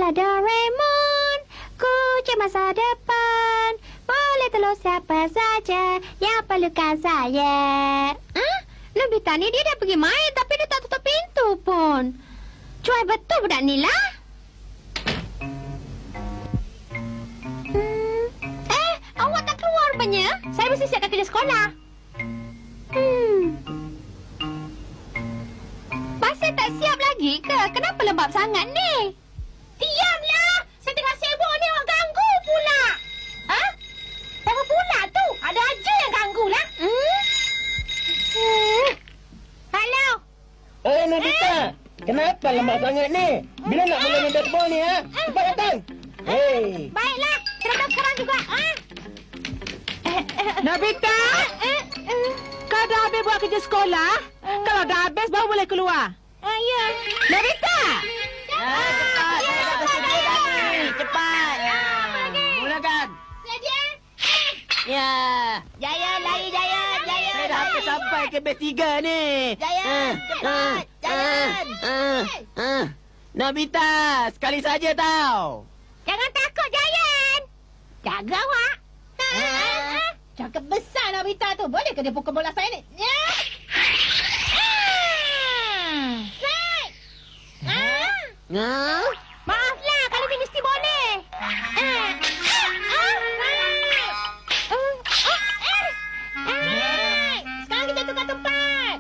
Sayalah Doraemon, kucing masa depan. Boleh tolong siapa saja yang perlukan saya. Nobita ni dia dah pergi main tapi dia tak tutup pintu pun. Cuai betul budak ni lah. Awak tak keluar rupanya. Saya mesti siapkan kerja sekolah. Masih tak siap lagi ke? Kenapa lembab sangat ni? Diamlah! Saya tengah sibuk ni, awak ganggu pula. Siapa pula tu? Ada aja yang ganggu lah. Halo? Nobita! Kenapa lambat sangat ni? Bila nak mula minta tebal ni, Cepat datang! Hei! Baiklah, terima sekarang juga. Nobita! Kau dah habis buat kerja sekolah? Kalau dah habis, baru boleh keluar. Ya. Nobita! Cepat! Saya dah bersedia dah ni! Cepat! Mulakan! Sedia? Ya! Jaya, lari Jaya, Jaya. Saya dah hampir sampai ke base 3 ni! Jaya, cepat! Nobita! Sekali saja tau! Jangan takut, Jayan. Jaga awak. Cakap besar Nobita tu. Boleh ke dia pukul bola saya ni? Maaflah, kalau ni mesti boleh. Sekarang kita tukar tempat.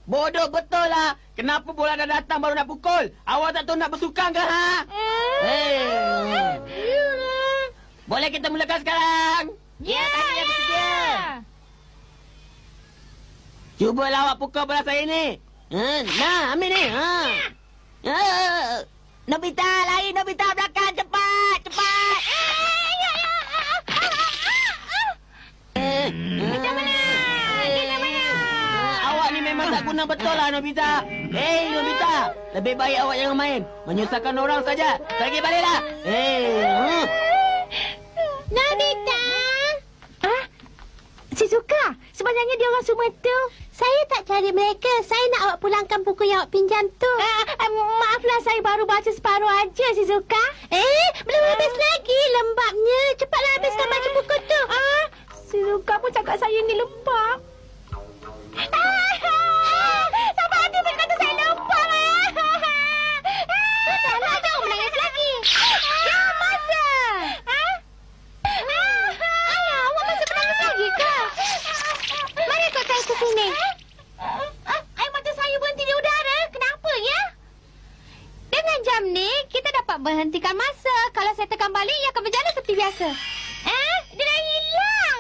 Bodoh betul lah! Kenapa bola dah datang baru nak pukul? Awak tak tahu nak bersukan ke, Boleh kita mulakan sekarang? Ya. Cubalah awak pukul bola saya ni. Nah, ambil ni. Nobita, lari Nobita belakang. Cepat, cepat. Kita menang. Awak ni memang tak guna betul lah, Nobita. Nobita. Lebih baik awak jangan main. Menyusahkan orang saja. Pergi baliklah. Nobita. Shizuka, sebenarnya dia orang semua tu. Saya tak cari mereka. Saya nak awak pulangkan buku yang awak pinjam tu. Maaflah, saya baru baca separuh aja, Shizuka. Belum habis lagi lembabnya. Cepatlah habiskan baca buku tu. Shizuka pun cakap saya ni lembab. Sampai hati pun kata saya lembab. Salah, jangan menangis lagi. Masa? Awak masih menangis lagi ke? Mari kau tahu ke sini. Air mata saya berhenti di udara. Kenapa ya? Dengan jam ni, kita dapat berhentikan masa. Kalau saya tekan balik, ia akan berjalan seperti biasa. Dia dah hilang.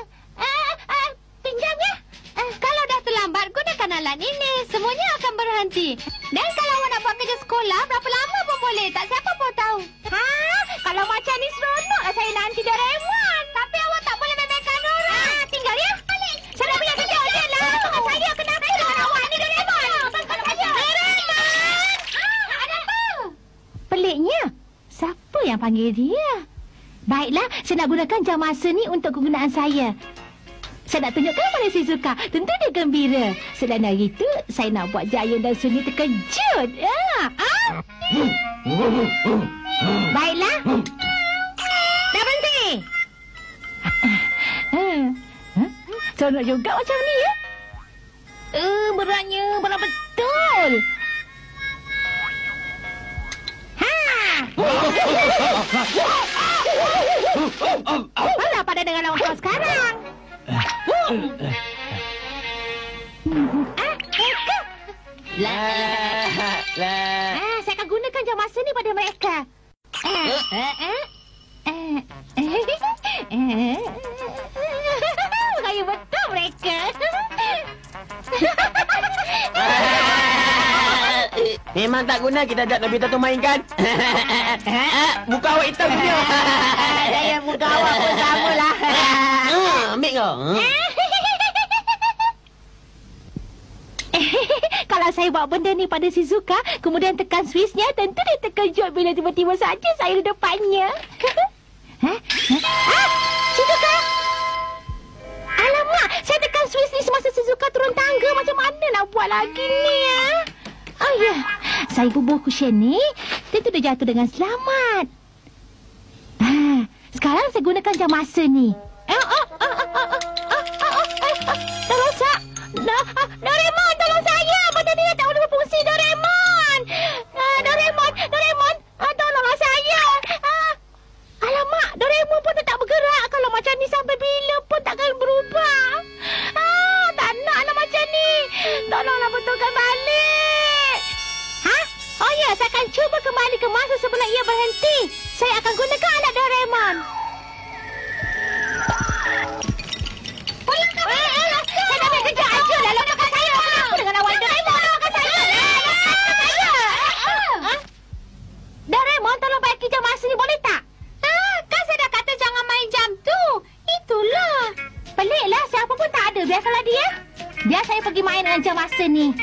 Pinjam ya. Kalau dah terlambat, gunakan alat ini. Semuanya akan berhenti. Dan kalau awak nak buat kerja sekolah, berapa lama pun boleh. Tak siapa pun tahu. Kalau macam ni seronoklah saya nanti Doraemon. Tapi awak tak boleh memekkan orang. Tinggal ya. Saya dah punya kerja je lah. Saya kenapa dengan awak ni Doraemon? Doraemon! Ada apa? Peliknya. Siapa yang panggil dia? Baiklah, saya nak gunakan jam masa ni untuk kegunaan saya. Saya nak tunjukkan pada Shizuka. Tentu dia gembira. Selain dari itu, saya nak buat Jaya dan Sunyi terkejut. Baiklah. Dah berhenti. Seronok juga macam ni ya. Beratnya, berat betul. Alah, pada dengan lawan kau sekarang. Saya akan gunakan jam masa ni pada mereka. Gaya betul mereka. Memang tak guna kita ajak Nobita tu mainkan. Muka awak hitam punya. Saya muka awak pun sama lah. Ambil kau. Kalau saya buat benda ni pada Shizuka, kemudian tekan switchnya, tentu dia terkejut bila tiba-tiba saja saya di depannya. Shizuka! Alamak, saya tekan switch ni semasa Shizuka turun tangga. Macam mana nak buat lagi ni ya? Oh ya, saya bubuh kusyen ni. Dia tu dah jatuh dengan selamat. Sekarang saya gunakan jam masa ni. Dah rosak. Doraemon, tolong saya. Benda ni dah tak boleh berfungsi, Doraemon. Doraemon. Tolonglah saya. Alamak, Doraemon pun tak bergerak. Kalau macam ni sampai bila pun takkan berubah. Tak naklah macam ni. Tolonglah betulkan balik. Oh ya, saya akan cuba kembali ke masa sebelum ia berhenti. Saya akan gunakan alat Doraemon. Saya dah ambil kerja aja lah. Lepaskan saya. Kenapa dengan awak Doraemon? Lepaskan saya. Doraemon, tolong baiki jam masa ni boleh tak? Kan saya dah kata jangan main jam tu. Itulah. Peliklah, siapa pun tak ada. Biarkanlah dia. Biar saya pergi main dengan jam masa ni.